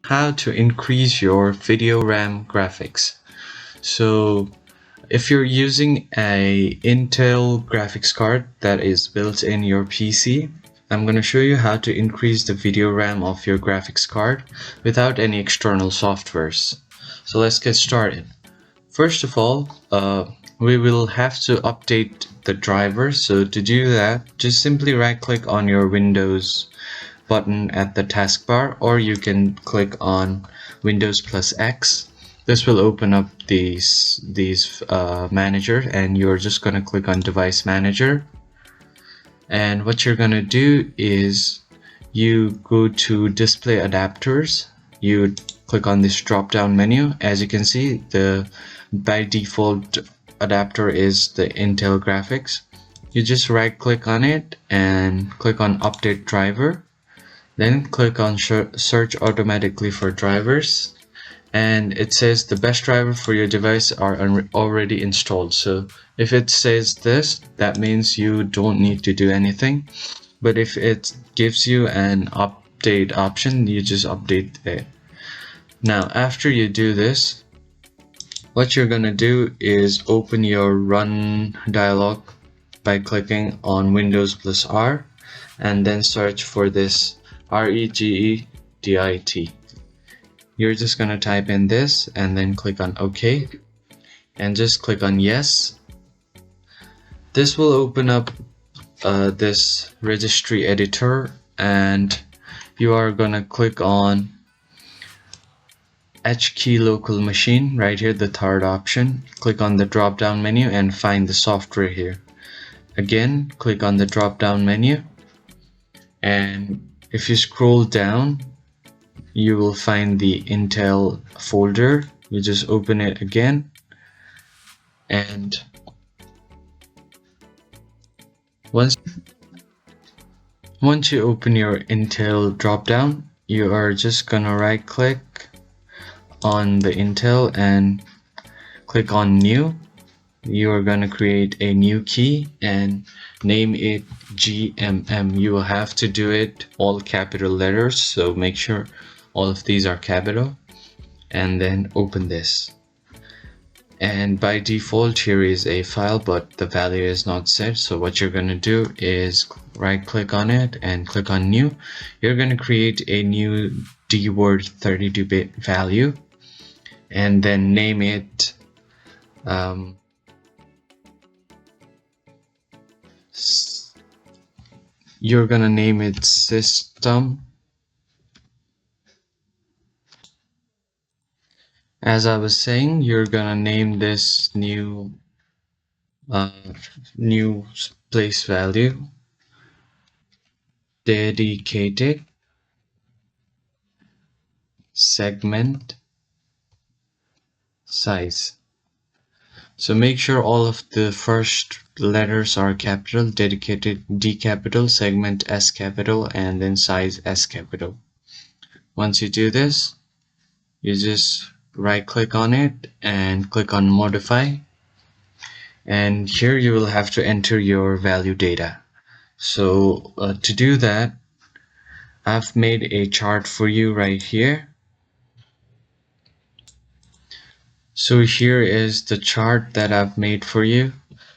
how to increase your video RAM graphics. So if you're using a Intel graphics card that is built in your PC, I'm going to show you how to increase the video RAM of your graphics card without any external softwares. So let's get started. First of all, we will have to update the driver. So to do that, just simply right click on your Windows button at the taskbar, or you can click on Windows plus X. This will open up these manager, and you're just going to click on Device Manager. And what you're going to do is you go to Display Adapters. You click on this drop down menu. As you can see, the by default adapter is the Intel graphics. You just right click on it and click on Update Driver. Then click on Search Automatically for Drivers, and it says the best driver for your device are already installed. So if it says this, that means you don't need to do anything. But if it gives you an update option, you just update it. Now after you do this, what you're gonna do is open your Run dialog by clicking on Windows plus R, and then search for this regedit. You're just gonna type in this and then click on OK and just click on yes. This will open up this registry editor, and you are gonna click on HKey local machine right here, the third option. Click on the drop down menu and find the software here. Again, click on the drop down menu, and if you scroll down, you will find the Intel folder. You just open it again, and once you open your Intel dropdown, you are just gonna right click on the Intel and click on New. You are gonna create a new key and name it GMM. You will have to do it all capital letters, so make sure all of these are capital, and then open this. And by default here is a file, but the value is not set. So what you're gonna do is right click on it and click on New. You're gonna create a new DWORD 32-bit value and then name it you're gonna name it system. As I was saying, you're gonna name this new place value dedicated segment size. So make sure all of the first letters are capital, dedicated D capital, segment S capital, and then size S capital. Once you do this, you just right click on it and click on modify, and here you will have to enter your value data. So to do that, I've made a chart for you right here. So here is the chart that I've made for you.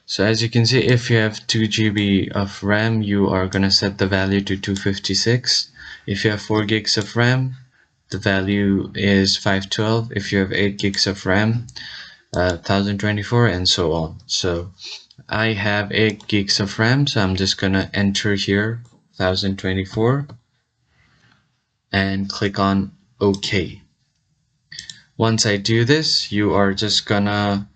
So as you can see, if you have 2 GB of RAM, you are gonna set the value to 256. If you have 4 gigs of RAM, the value is 512. If you have 8 gigs of RAM, 1024, and so on. So I have 8 gigs of RAM, so I'm just gonna enter here 1024 and click on OK. Once I do this, you are just gonna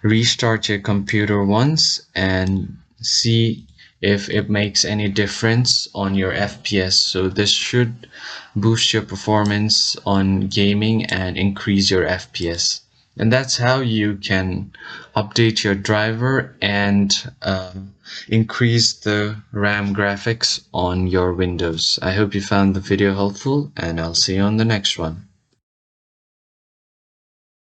restart your computer once and see if it makes any difference on your FPS. So this should boost your performance on gaming and increase your FPS. And that's how you can update your driver and increase the RAM graphics on your Windows. I hope you found the video helpful, and I'll see you on the next one.